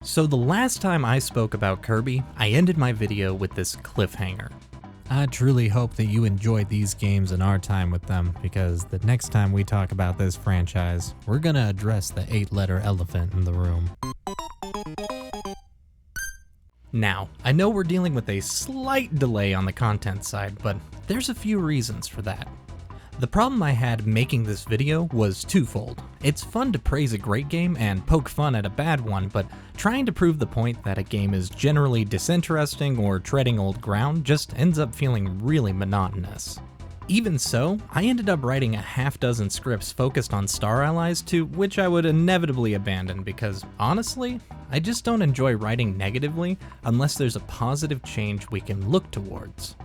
So the last time I spoke about Kirby, I ended my video with this cliffhanger. I truly hope that you enjoyed these games and our time with them, because the next time we talk about this franchise, we're gonna address the 8-letter elephant in the room. Now, I know we're dealing with a slight delay on the content side, but there's a few reasons for that. The problem I had making this video was twofold. It's fun to praise a great game and poke fun at a bad one, but trying to prove the point that a game is generally disinteresting or treading old ground just ends up feeling really monotonous. Even so, I ended up writing a half-dozen scripts focused on Star Allies, to which I would inevitably abandon because, honestly, I just don't enjoy writing negatively unless there's a positive change we can look towards.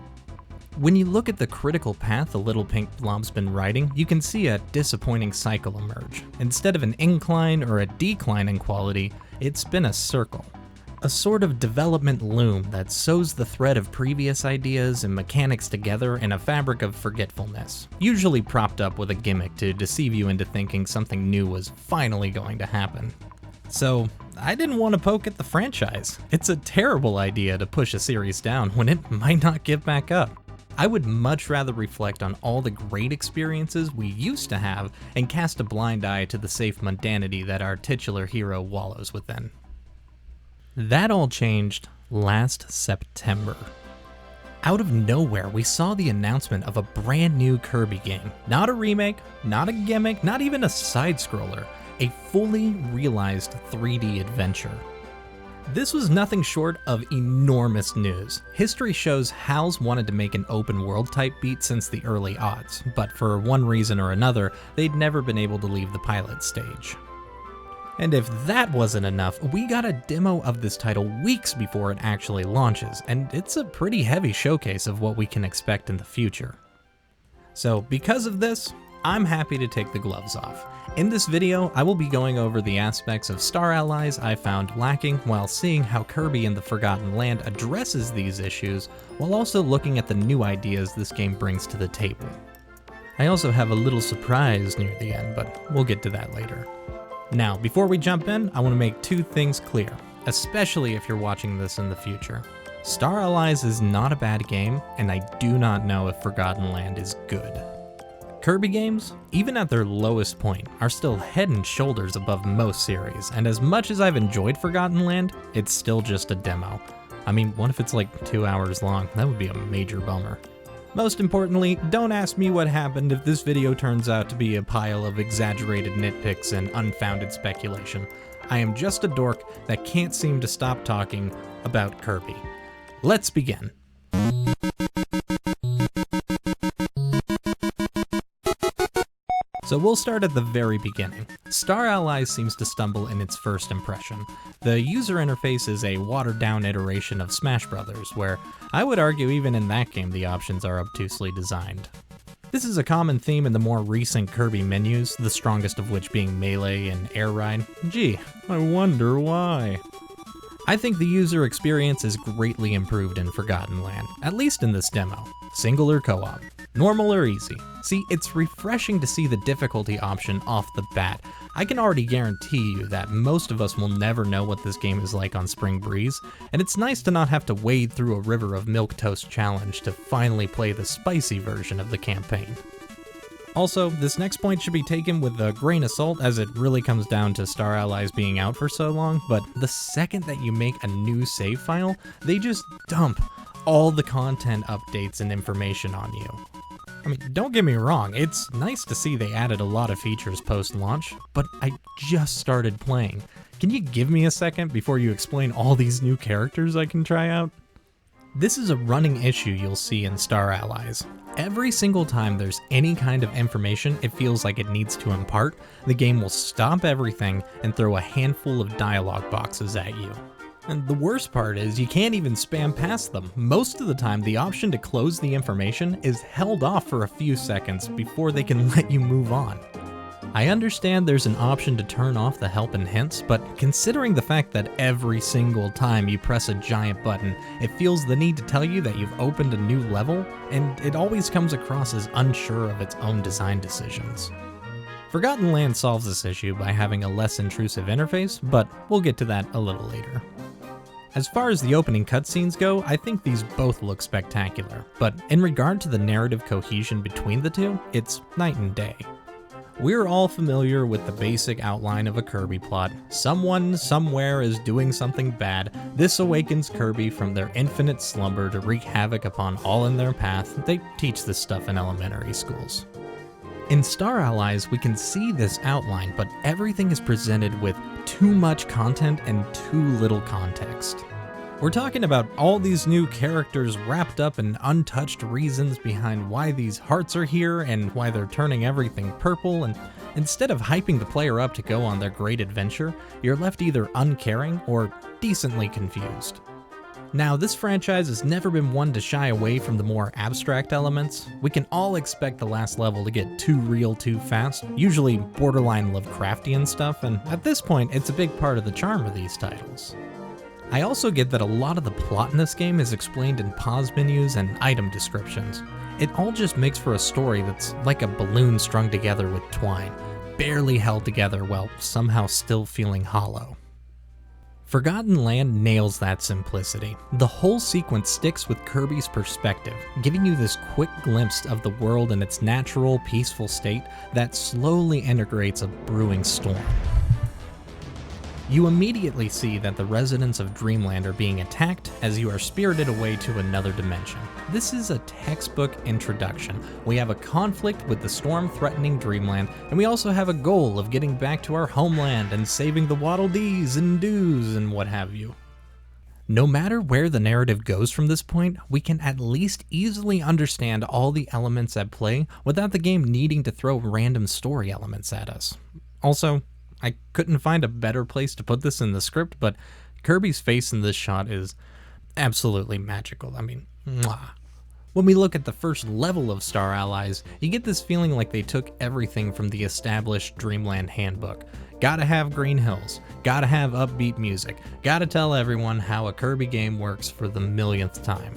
When you look at the critical path the little pink blob's been riding, you can see a disappointing cycle emerge. Instead of an incline or a decline in quality, it's been a circle. A sort of development loom that sews the thread of previous ideas and mechanics together in a fabric of forgetfulness, usually propped up with a gimmick to deceive you into thinking something new was finally going to happen. So, I didn't want to poke at the franchise. It's a terrible idea to push a series down when it might not get back up. I would much rather reflect on all the great experiences we used to have and cast a blind eye to the safe mundanity that our titular hero wallows within. That all changed last September. Out of nowhere, we saw the announcement of a brand new Kirby game. Not a remake, not a gimmick, not even a side-scroller, a fully realized 3D adventure. This was nothing short of enormous news. History shows HAL's wanted to make an open world type beat since the early aughts, but for one reason or another, they'd never been able to leave the pilot stage. And if that wasn't enough, we got a demo of this title weeks before it actually launches, and it's a pretty heavy showcase of what we can expect in the future. So because of this, I'm happy to take the gloves off. In this video, I will be going over the aspects of Star Allies I found lacking while seeing how Kirby and the Forgotten Land addresses these issues, while also looking at the new ideas this game brings to the table. I also have a little surprise near the end, but we'll get to that later. Now, before we jump in, I want to make two things clear, especially if you're watching this in the future. Star Allies is not a bad game, and I do not know if Forgotten Land is good. Kirby games, even at their lowest point, are still head and shoulders above most series, and as much as I've enjoyed Forgotten Land, it's still just a demo. I mean, what if it's like 2 hours long? That would be a major bummer. Most importantly, don't ask me what happened if this video turns out to be a pile of exaggerated nitpicks and unfounded speculation. I am just a dork that can't seem to stop talking about Kirby. Let's begin. So we'll start at the very beginning. Star Allies seems to stumble in its first impression. The user interface is a watered-down iteration of Smash Bros., where I would argue even in that game the options are obtusely designed. This is a common theme in the more recent Kirby menus, the strongest of which being Melee and Air Ride. Gee, I wonder why. I think the user experience is greatly improved in Forgotten Land, at least in this demo. Single or co-op, normal or easy. See, it's refreshing to see the difficulty option off the bat. I can already guarantee you that most of us will never know what this game is like on Spring Breeze, and it's nice to not have to wade through a river of milquetoast challenge to finally play the spicy version of the campaign. Also, this next point should be taken with a grain of salt as it really comes down to Star Allies being out for so long, but the second that you make a new save file, they just dump all the content updates and information on you. I mean, don't get me wrong, it's nice to see they added a lot of features post-launch, but I just started playing. Can you give me a second before you explain all these new characters I can try out? This is a running issue you'll see in Star Allies. Every single time there's any kind of information it feels like it needs to impart, the game will stop everything and throw a handful of dialogue boxes at you. And the worst part is you can't even spam past them. Most of the time the option to close the information is held off for a few seconds before they can let you move on. I understand there's an option to turn off the help and hints, but considering the fact that every single time you press a giant button, it feels the need to tell you that you've opened a new level, and it always comes across as unsure of its own design decisions. Forgotten Land solves this issue by having a less intrusive interface, but we'll get to that a little later. As far as the opening cutscenes go, I think these both look spectacular, but in regard to the narrative cohesion between the two, it's night and day. We're all familiar with the basic outline of a Kirby plot. Someone, somewhere is doing something bad. This awakens Kirby from their infinite slumber to wreak havoc upon all in their path. They teach this stuff in elementary schools. In Star Allies, we can see this outline, but everything is presented with too much content and too little context. We're talking about all these new characters wrapped up in untouched reasons behind why these hearts are here and why they're turning everything purple, and instead of hyping the player up to go on their great adventure, you're left either uncaring or decently confused. Now, this franchise has never been one to shy away from the more abstract elements. We can all expect the last level to get too real too fast, usually borderline Lovecraftian stuff, and at this point, it's a big part of the charm of these titles. I also get that a lot of the plot in this game is explained in pause menus and item descriptions. It all just makes for a story that's like a balloon strung together with twine, barely held together while somehow still feeling hollow. Forgotten Land nails that simplicity. The whole sequence sticks with Kirby's perspective, giving you this quick glimpse of the world in its natural, peaceful state that slowly integrates a brewing storm. You immediately see that the residents of Dreamland are being attacked as you are spirited away to another dimension. This is a textbook introduction. We have a conflict with the storm threatening Dreamland, and we also have a goal of getting back to our homeland and saving the Waddle Dees and Doos and what have you. No matter where the narrative goes from this point, we can at least easily understand all the elements at play without the game needing to throw random story elements at us. Also, I couldn't find a better place to put this in the script, but Kirby's face in this shot is absolutely magical. I mean, mwah. When we look at the first level of Star Allies, you get this feeling like they took everything from the established Dreamland handbook. Gotta have green hills, gotta have upbeat music, gotta tell everyone how a Kirby game works for the millionth time.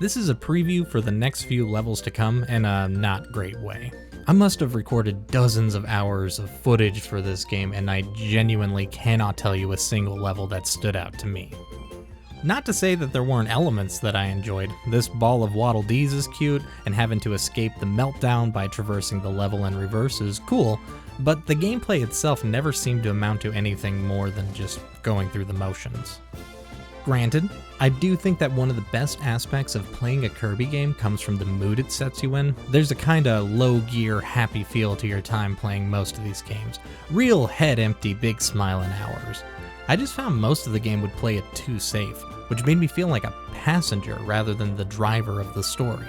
This is a preview for the next few levels to come in a not great way. I must have recorded dozens of hours of footage for this game, and I genuinely cannot tell you a single level that stood out to me. Not to say that there weren't elements that I enjoyed. This ball of Waddle Dees is cute, and having to escape the meltdown by traversing the level in reverse is cool, but the gameplay itself never seemed to amount to anything more than just going through the motions. Granted, I do think that one of the best aspects of playing a Kirby game comes from the mood it sets you in. There's a kinda low-gear, happy feel to your time playing most of these games. Real head-empty, big smiling hours. I just found most of the game would play it too safe, which made me feel like a passenger rather than the driver of the story.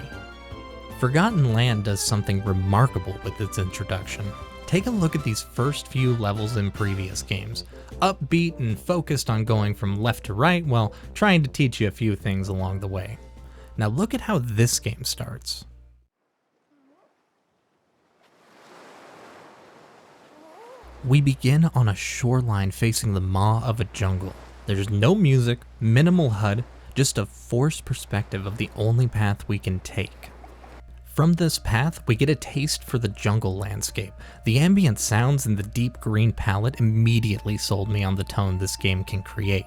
Forgotten Land does something remarkable with its introduction. Take a look at these first few levels in previous games. Upbeat and focused on going from left to right while trying to teach you a few things along the way. Now look at how this game starts. We begin on a shoreline facing the maw of a jungle. There's no music, minimal HUD, just a forced perspective of the only path we can take. From this path, we get a taste for the jungle landscape. The ambient sounds and the deep green palette immediately sold me on the tone this game can create.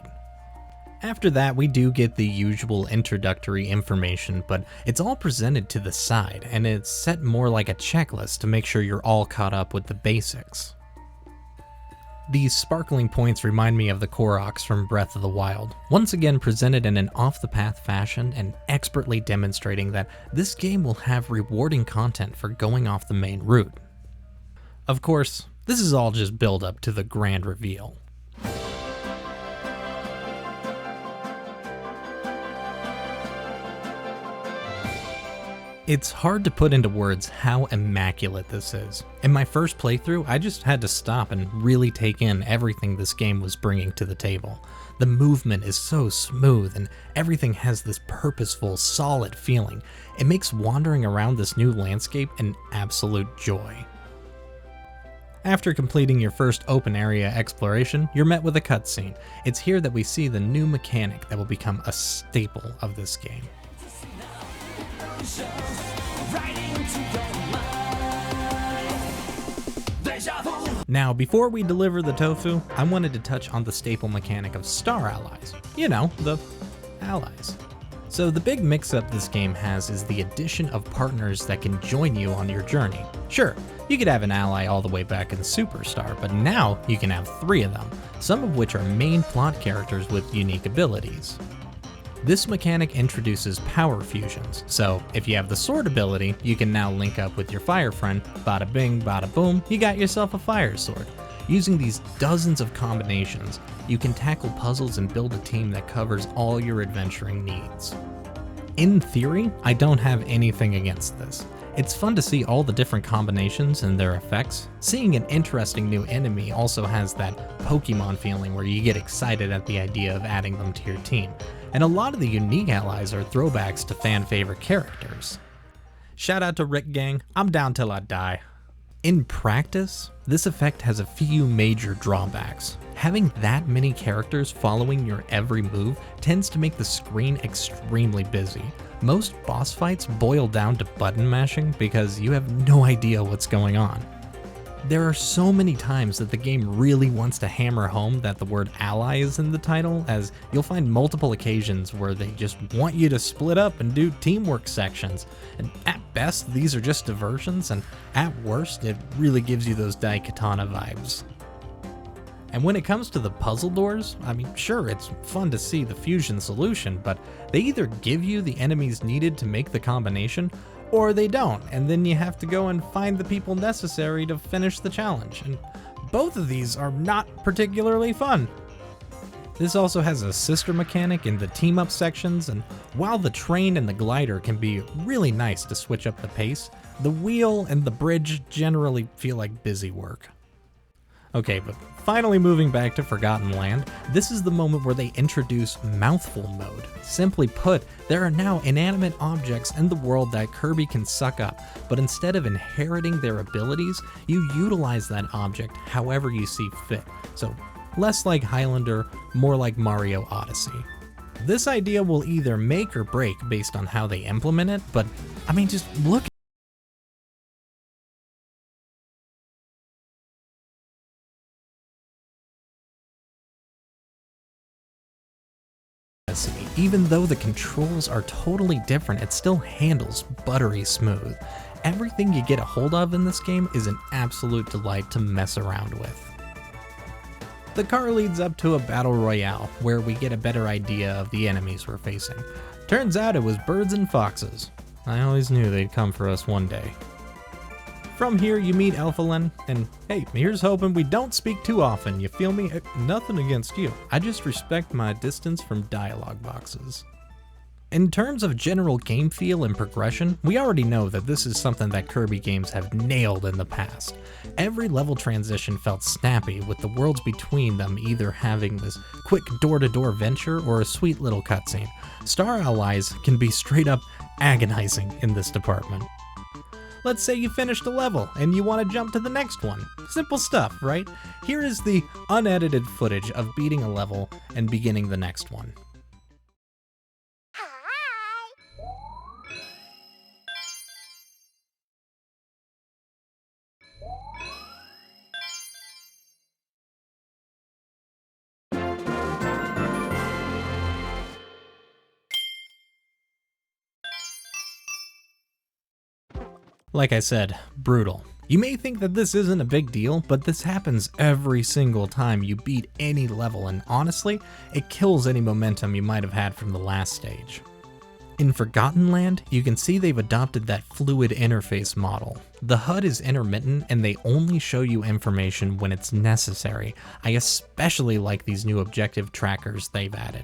After that, we do get the usual introductory information, but it's all presented to the side, and it's set more like a checklist to make sure you're all caught up with the basics. These sparkling points remind me of the Koroks from Breath of the Wild, once again presented in an off-the-path fashion and expertly demonstrating that this game will have rewarding content for going off the main route. Of course, this is all just build up to the grand reveal. It's hard to put into words how immaculate this is. In my first playthrough, I just had to stop and really take in everything this game was bringing to the table. The movement is so smooth and everything has this purposeful, solid feeling. It makes wandering around this new landscape an absolute joy. After completing your first open area exploration, you're met with a cutscene. It's here that we see the new mechanic that will become a staple of this game. Right into your mind. They Now, before we deliver the tofu, I wanted to touch on the staple mechanic of star allies. You know, the allies. So the big mix-up this game has is the addition of partners that can join you on your journey. Sure, you could have an ally all the way back in Superstar, but now you can have 3 of them, some of which are main plot characters with unique abilities. This mechanic introduces power fusions, so if you have the sword ability, you can now link up with your fire friend, bada bing, bada boom, you got yourself a fire sword. Using these dozens of combinations, you can tackle puzzles and build a team that covers all your adventuring needs. In theory, I don't have anything against this. It's fun to see all the different combinations and their effects. Seeing an interesting new enemy also has that Pokemon feeling where you get excited at the idea of adding them to your team. And a lot of the unique allies are throwbacks to fan favorite characters. Shout out to Rick Gang, I'm down till I die. In practice, this effect has a few major drawbacks. Having that many characters following your every move tends to make the screen extremely busy. Most boss fights boil down to button mashing because you have no idea what's going on. There are so many times that the game really wants to hammer home that the word ally is in the title, as you'll find multiple occasions where they just want you to split up and do teamwork sections. And at best, these are just diversions, and at worst, it really gives you those Daikatana vibes. And when it comes to the puzzle doors, I mean, sure, it's fun to see the fusion solution, but they either give you the enemies needed to make the combination, or they don't, and then you have to go and find the people necessary to finish the challenge, and both of these are not particularly fun. This also has a sister mechanic in the team-up sections, and while the train and the glider can be really nice to switch up the pace, the wheel and the bridge generally feel like busy work. Okay, but finally moving back to Forgotten Land, this is the moment where they introduce Mouthful mode. Simply put, there are now inanimate objects in the world that Kirby can suck up, but instead of inheriting their abilities, you utilize that object however you see fit. So, less like Highlander, more like Mario Odyssey. This idea will either make or break based on how they implement it, but I mean, just look Even though the controls are totally different, it still handles buttery smooth. Everything you get a hold of in this game is an absolute delight to mess around with. The car leads up to a battle royale, where we get a better idea of the enemies we're facing. Turns out it was birds and foxes. I always knew they'd come for us one day. From here you meet Elfalin, and hey, here's hoping we don't speak too often, you feel me? Nothing against you. I just respect my distance from dialogue boxes. In terms of general game feel and progression, we already know that this is something that Kirby games have nailed in the past. Every level transition felt snappy, with the worlds between them either having this quick door-to-door venture or a sweet little cutscene. Star allies can be straight up agonizing in this department. Let's say you finished a level and you want to jump to the next one. Simple stuff, right? Here is the unedited footage of beating a level and beginning the next one. Like I said, brutal. You may think that this isn't a big deal, but this happens every single time you beat any level, and honestly, it kills any momentum you might have had from the last stage. In Forgotten Land, you can see they've adopted that fluid interface model. The HUD is intermittent and they only show you information when it's necessary. I especially like these new objective trackers they've added.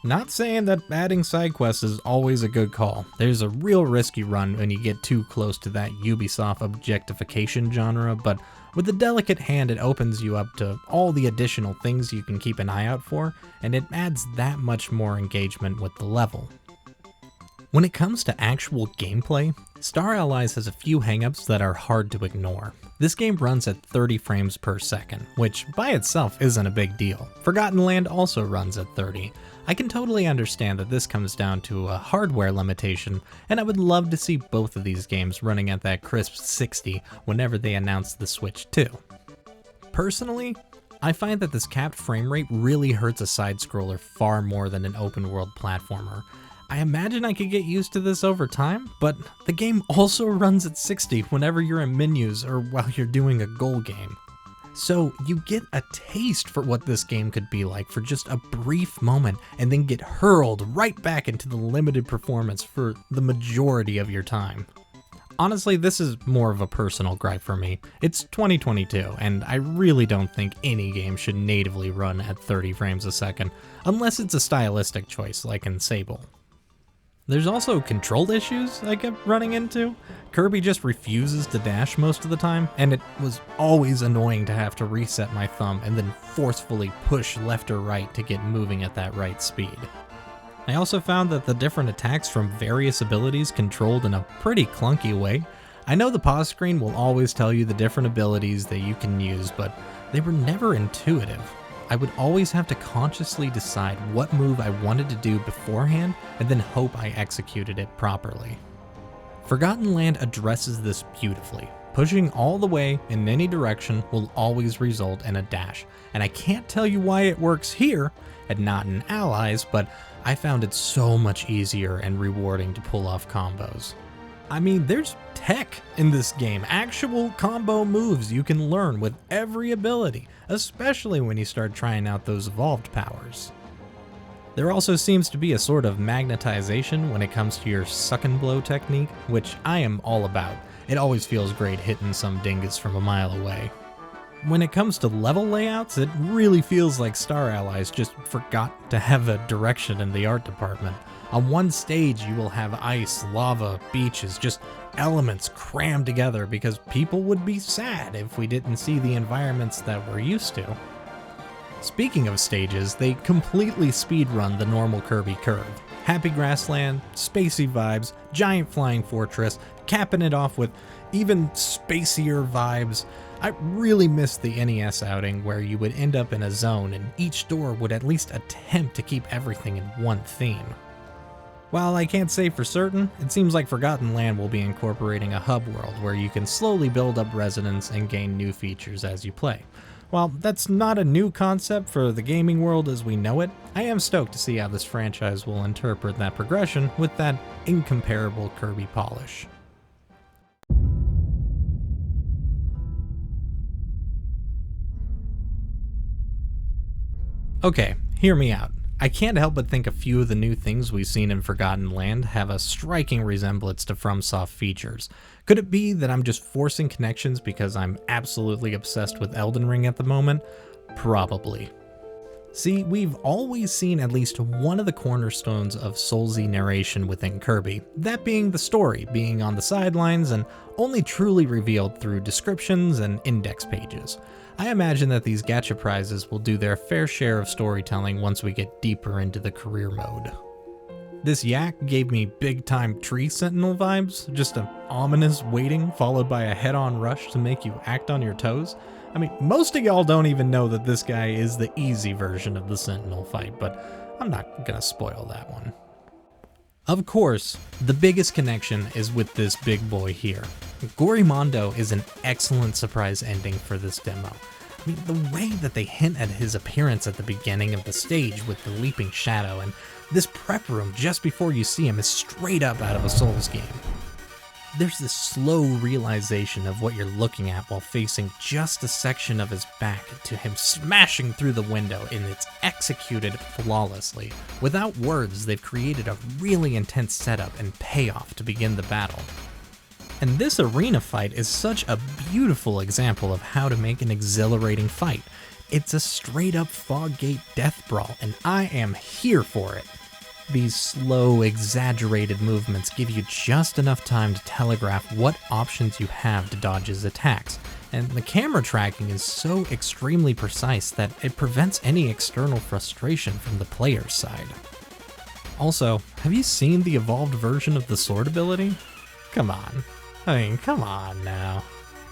Not saying that adding side quests is always a good call. There's a real risk you run when you get too close to that Ubisoft objectification genre, but with a delicate hand it opens you up to all the additional things you can keep an eye out for, and it adds that much more engagement with the level. When it comes to actual gameplay, Star Allies has a few hangups that are hard to ignore. This game runs at 30 frames per second, which by itself isn't a big deal. Forgotten Land also runs at 30. I can totally understand that this comes down to a hardware limitation, and I would love to see both of these games running at that crisp 60 whenever they announce the Switch 2. Personally, I find that this capped frame rate really hurts a side-scroller far more than an open-world platformer. I imagine I could get used to this over time, but the game also runs at 60 whenever you're in menus or while you're doing a goal game. So you get a taste for what this game could be like for just a brief moment and then get hurled right back into the limited performance for the majority of your time. Honestly, this is more of a personal gripe for me. It's 2022, and I really don't think any game should natively run at 30 frames a second, unless it's a stylistic choice like in Sable. There's also control issues I kept running into. Kirby just refuses to dash most of the time, and it was always annoying to have to reset my thumb and then forcefully push left or right to get moving at that right speed. I also found that the different attacks from various abilities controlled in a pretty clunky way. I know the pause screen will always tell you the different abilities that you can use, but they were never intuitive. I would always have to consciously decide what move I wanted to do beforehand and then hope I executed it properly. Forgotten Land addresses this beautifully. Pushing all the way in any direction will always result in a dash, and I can't tell you why it works here and not in Allies, but I found it so much easier and rewarding to pull off combos. I mean, there's tech in this game, actual combo moves you can learn with every ability, especially when you start trying out those evolved powers. There also seems to be a sort of magnetization when it comes to your suck and blow technique, which I am all about. It always feels great hitting some dingus from a mile away. When it comes to level layouts, it really feels like Star Allies just forgot to have a direction in the art department. On one stage you will have ice, lava, beaches, just elements crammed together because people would be sad if we didn't see the environments that we're used to. Speaking of stages, they completely speedrun the normal Kirby curve. Happy Grassland, spacey vibes, giant flying fortress, capping it off with even spacier vibes. I really missed the NES outing where you would end up in a zone and each door would at least attempt to keep everything in one theme. While I can't say for certain, it seems like Forgotten Land will be incorporating a hub world where you can slowly build up residence and gain new features as you play. While that's not a new concept for the gaming world as we know it, I am stoked to see how this franchise will interpret that progression with that incomparable Kirby polish. Okay, hear me out. I can't help but think a few of the new things we've seen in Forgotten Land have a striking resemblance to Fromsoft features. Could it be that I'm just forcing connections because I'm absolutely obsessed with Elden Ring at the moment? Probably. See, we've always seen at least one of the cornerstones of Soulsy narration within Kirby, that being the story being on the sidelines and only truly revealed through descriptions and index pages. I imagine that these gacha prizes will do their fair share of storytelling once we get deeper into the career mode. This yak gave me big-time tree sentinel vibes, just an ominous waiting followed by a head-on rush to make you act on your toes. I mean, most of y'all don't even know that this guy is the easy version of the sentinel fight, but I'm not gonna spoil that one. Of course, the biggest connection is with this big boy here. Gorimondo is an excellent surprise ending for this demo. I mean, the way that they hint at his appearance at the beginning of the stage with the leaping shadow, and this prep room just before you see him is straight up out of a Souls game. There's this slow realization of what you're looking at while facing just a section of his back to him smashing through the window, and it's executed flawlessly. Without words, they've created a really intense setup and payoff to begin the battle. And this arena fight is such a beautiful example of how to make an exhilarating fight. It's a straight up Fog Gate death brawl, and I am here for it. These slow, exaggerated movements give you just enough time to telegraph what options you have to dodge his attacks, and the camera tracking is so extremely precise that it prevents any external frustration from the player's side. Also, have you seen the evolved version of the sword ability? Come on. I mean, come on now.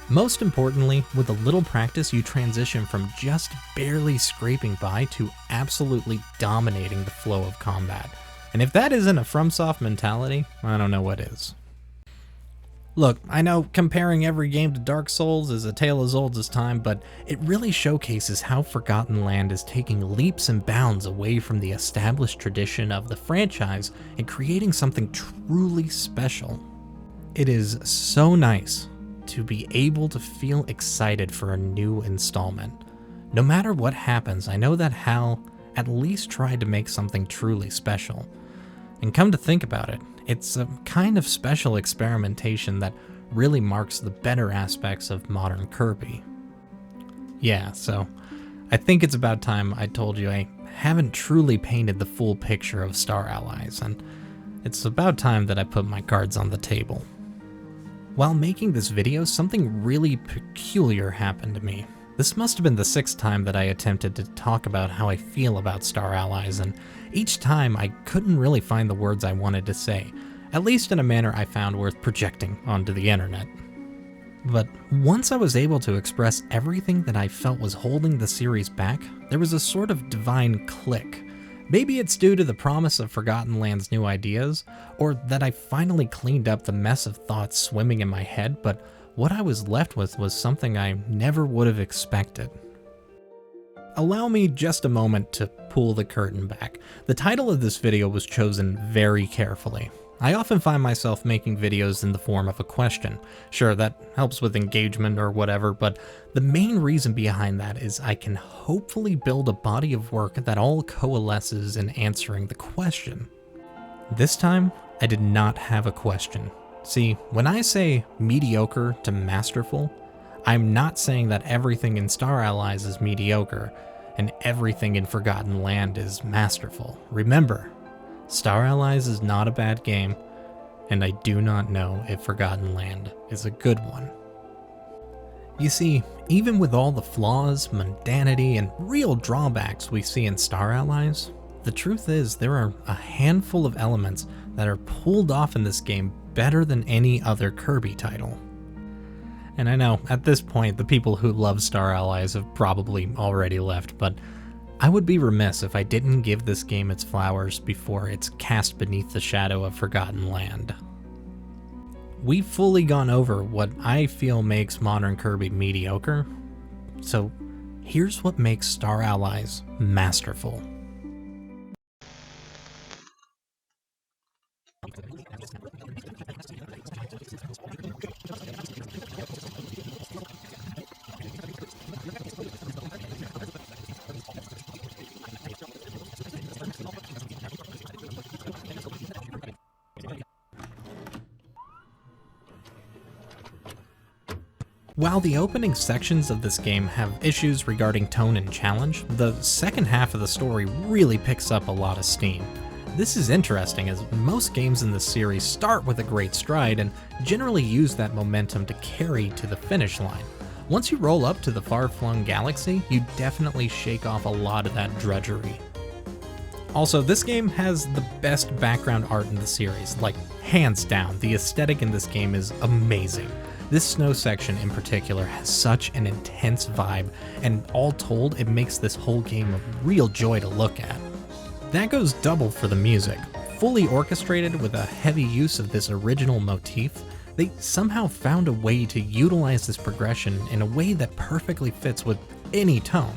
Most importantly, with a little practice, you transition from just barely scraping by to absolutely dominating the flow of combat. And if that isn't a Fromsoft mentality, I don't know what is. Look, I know comparing every game to Dark Souls is a tale as old as time, but it really showcases how Forgotten Land is taking leaps and bounds away from the established tradition of the franchise and creating something truly special. It is so nice to be able to feel excited for a new installment. No matter what happens, I know that Hal at least tried to make something truly special. And come to think about it, it's a kind of special experimentation that really marks the better aspects of modern Kirby. Yeah, so I think it's about time I told you I haven't truly painted the full picture of Star Allies, and it's about time that I put my cards on the table. While making this video, something really peculiar happened to me. This must have been the 6th time that I attempted to talk about how I feel about Star Allies, and each time I couldn't really find the words I wanted to say, at least in a manner I found worth projecting onto the internet. But once I was able to express everything that I felt was holding the series back, there was a sort of divine click. Maybe it's due to the promise of Forgotten Land's new ideas, or that I finally cleaned up the mess of thoughts swimming in my head, but what I was left with was something I never would have expected. Allow me just a moment to pull the curtain back. The title of this video was chosen very carefully. I often find myself making videos in the form of a question. Sure, that helps with engagement or whatever, but the main reason behind that is I can hopefully build a body of work that all coalesces in answering the question. This time, I did not have a question. See, when I say mediocre to masterful, I'm not saying that everything in Star Allies is mediocre and everything in Forgotten Land is masterful. Remember, Star Allies is not a bad game, and I do not know if Forgotten Land is a good one. You see, even with all the flaws, mundanity, and real drawbacks we see in Star Allies, the truth is there are a handful of elements that are pulled off in this game better than any other Kirby title. And I know, at this point, the people who love Star Allies have probably already left, but I would be remiss if I didn't give this game its flowers before it's cast beneath the shadow of Forgotten Land. We've fully gone over what I feel makes modern Kirby mediocre, so here's what makes Star Allies masterful. While the opening sections of this game have issues regarding tone and challenge, the second half of the story really picks up a lot of steam. This is interesting as most games in this series start with a great stride and generally use that momentum to carry to the finish line. Once you roll up to the far-flung galaxy, you definitely shake off a lot of that drudgery. Also, this game has the best background art in the series, like hands down. The aesthetic in this game is amazing. This snow section in particular has such an intense vibe, and all told, it makes this whole game a real joy to look at. That goes double for the music. Fully orchestrated with a heavy use of this original motif, they somehow found a way to utilize this progression in a way that perfectly fits with any tone.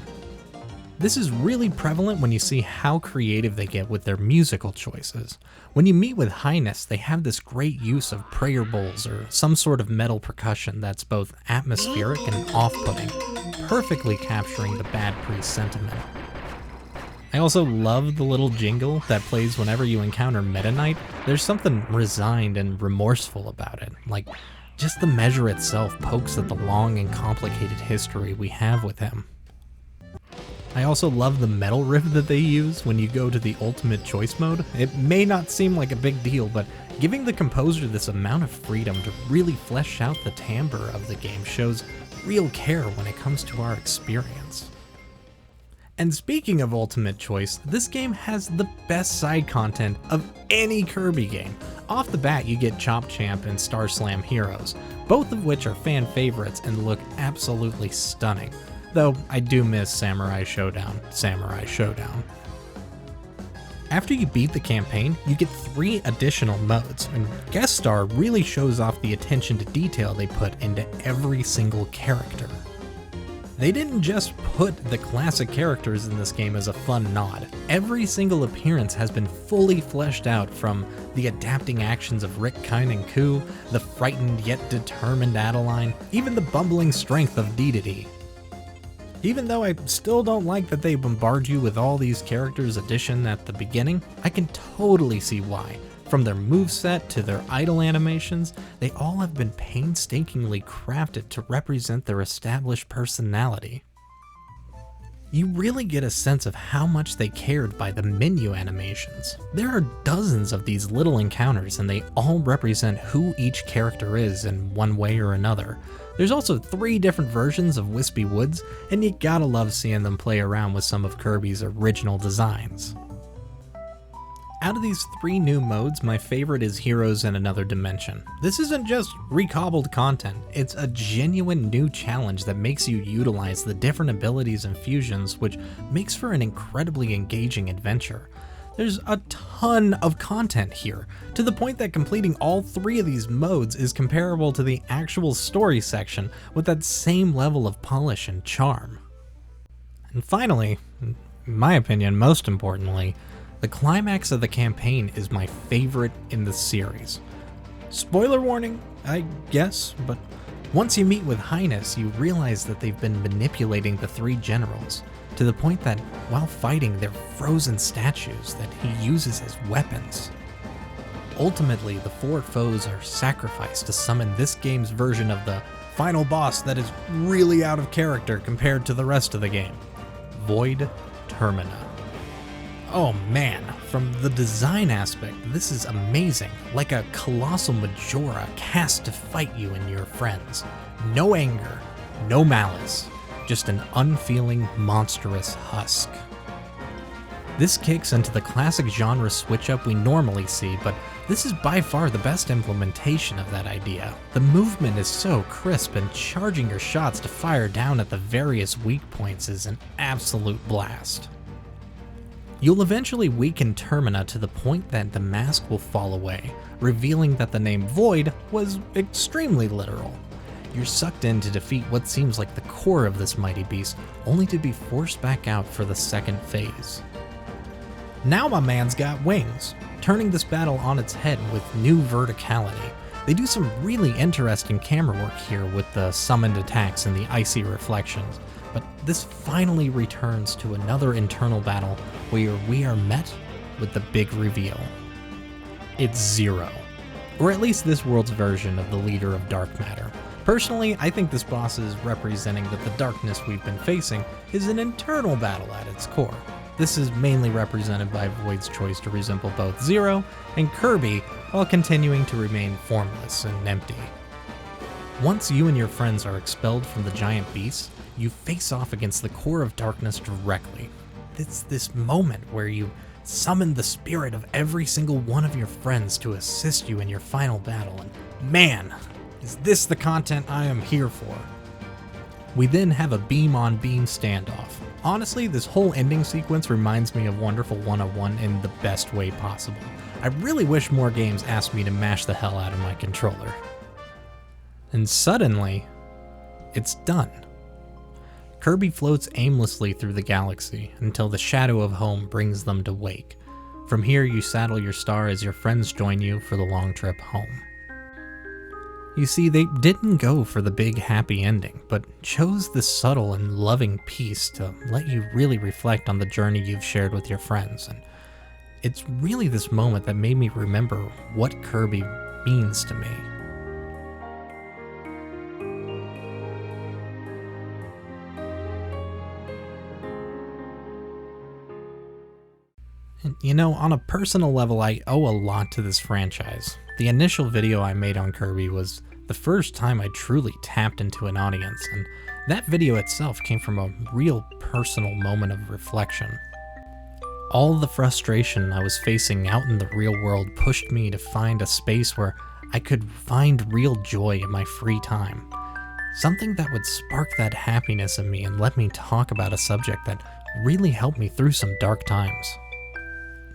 This is really prevalent when you see how creative they get with their musical choices. When you meet with Highness, they have this great use of prayer bowls or some sort of metal percussion that's both atmospheric and off-putting, perfectly capturing the Bad Priest sentiment. I also love the little jingle that plays whenever you encounter Meta Knight. There's something resigned and remorseful about it, like just the measure itself pokes at the long and complicated history we have with him. I also love the metal riff that they use when you go to the ultimate choice mode. It may not seem like a big deal, but giving the composer this amount of freedom to really flesh out the timbre of the game shows real care when it comes to our experience. And speaking of ultimate choice, this game has the best side content of any Kirby game. Off the bat, you get Chop Champ and Star Slam Heroes, both of which are fan favorites and look absolutely stunning. Though I do miss Samurai Showdown. After you beat the campaign, you get 3 additional modes, and Guest Star really shows off the attention to detail they put into every single character. They didn't just put the classic characters in this game as a fun nod. Every single appearance has been fully fleshed out, from the adapting actions of Rick, Kine, and Ku, the frightened yet determined Adeline, even the bumbling strength of Dedede. Even though I still don't like that they bombard you with all these characters addition at the beginning, I can totally see why. From their moveset to their idle animations, they all have been painstakingly crafted to represent their established personality. You really get a sense of how much they cared by the menu animations. There are dozens of these little encounters, and they all represent who each character is in one way or another. There's also 3 different versions of Wispy Woods, and you gotta love seeing them play around with some of Kirby's original designs. Out of these 3 new modes, my favorite is Heroes in Another Dimension. This isn't just recobbled content, it's a genuine new challenge that makes you utilize the different abilities and fusions, which makes for an incredibly engaging adventure. There's a ton of content here, to the point that completing all 3 of these modes is comparable to the actual story section with that same level of polish and charm. And finally, in my opinion, most importantly, the climax of the campaign is my favorite in the series. Spoiler warning, I guess, but once you meet with Highness, you realize that they've been manipulating the 3 generals, to the point that while fighting, they're frozen statues that he uses as weapons. Ultimately, the 4 foes are sacrificed to summon this game's version of the final boss that is really out of character compared to the rest of the game, Void Termina. Oh man, from the design aspect, this is amazing, like a colossal Majora cast to fight you and your friends. No anger, no malice, just an unfeeling, monstrous husk. This kicks into the classic genre switch-up we normally see, but this is by far the best implementation of that idea. The movement is so crisp, and charging your shots to fire down at the various weak points is an absolute blast. You'll eventually weaken Termina to the point that the mask will fall away, revealing that the name Void was extremely literal. You're sucked in to defeat what seems like the core of this mighty beast, only to be forced back out for the second phase. Now my man's got wings, turning this battle on its head with new verticality. They do some really interesting camera work here with the summoned attacks and the icy reflections, but this finally returns to another internal battle where we are met with the big reveal. It's Zero, or at least this world's version of the leader of dark matter. Personally, I think this boss is representing that the darkness we've been facing is an internal battle at its core. This is mainly represented by Void's choice to resemble both Zero and Kirby while continuing to remain formless and empty. Once you and your friends are expelled from the giant beast, you face off against the core of darkness directly. It's this moment where you summon the spirit of every single one of your friends to assist you in your final battle, and man, is this the content I am here for. We then have a beam-on-beam standoff. Honestly, this whole ending sequence reminds me of Wonderful 101 in the best way possible. I really wish more games asked me to mash the hell out of my controller. And suddenly, it's done. Kirby floats aimlessly through the galaxy until the shadow of home brings them to wake. From here, you saddle your star as your friends join you for the long trip home. You see, they didn't go for the big happy ending, but chose this subtle and loving piece to let you really reflect on the journey you've shared with your friends, and it's really this moment that made me remember what Kirby means to me. And you know, on a personal level, I owe a lot to this franchise. The initial video I made on Kirby was the first time I truly tapped into an audience, and That video itself came from a real personal moment of reflection. All the frustration I was facing out in the real world pushed me to find a space where I could find real joy in my free time. Something that would spark that happiness in me and let me talk about a subject that really helped me through some dark times.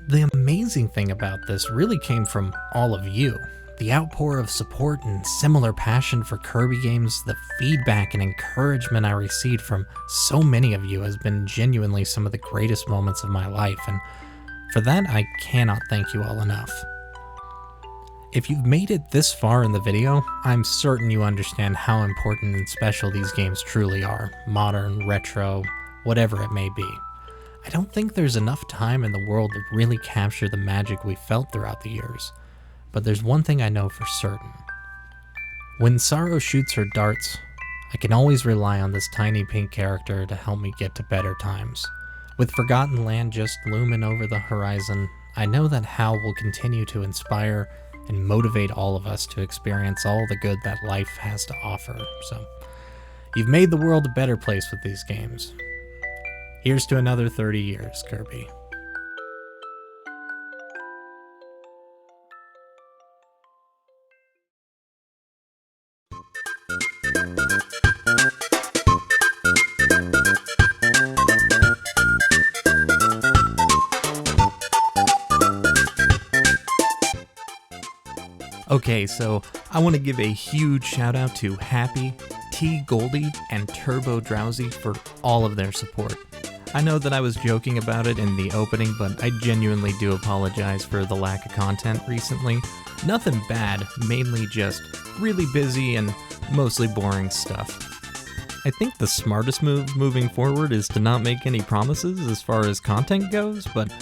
The amazing thing about this really came from all of you. The outpour of support and similar passion for Kirby games, the feedback and encouragement I received from so many of you has been genuinely some of the greatest moments of my life, and for that I cannot thank you all enough. If you've made it this far in the video, I'm certain you understand how important and special these games truly are, modern, retro, whatever it may be. I don't think there's enough time in the world to really capture the magic we felt throughout the years. But there's one thing I know for certain. When sorrow shoots her darts, I can always rely on this tiny pink character to help me get to better times. With Forgotten Land just looming over the horizon, I know that Hal will continue to inspire and motivate all of us to experience all the good that life has to offer. So, you've made the world a better place with these games. Here's to another 30 years, Kirby. Okay, so I want to give a huge shout out to Happy, T Goldie, and Turbo Drowsy for all of their support. I know that I was joking about it in the opening, but I genuinely do apologize for the lack of content recently. Nothing bad, mainly just really busy and mostly boring stuff. I think the smartest move moving forward is to not make any promises as far as content goes, but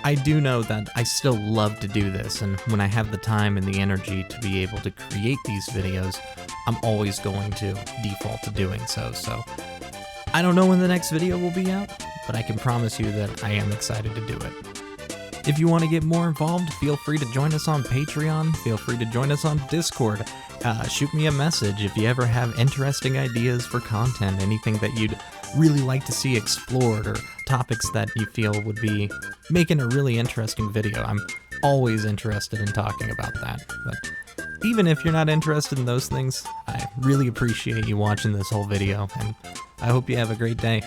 I do know that I still love to do this, and when I have the time and the energy to be able to create these videos, I'm always going to default to doing so. So I don't know when the next video will be out, but I can promise you that I am excited to do it. If you want to get more involved, feel free to join us on Patreon, feel free to join us on Discord, shoot me a message if you ever have interesting ideas for content, anything that you'd really like to see explored, or topics that you feel would be making a really interesting video. I'm always interested in talking about that, but even if you're not interested in those things, I really appreciate you watching this whole video, and I hope you have a great day.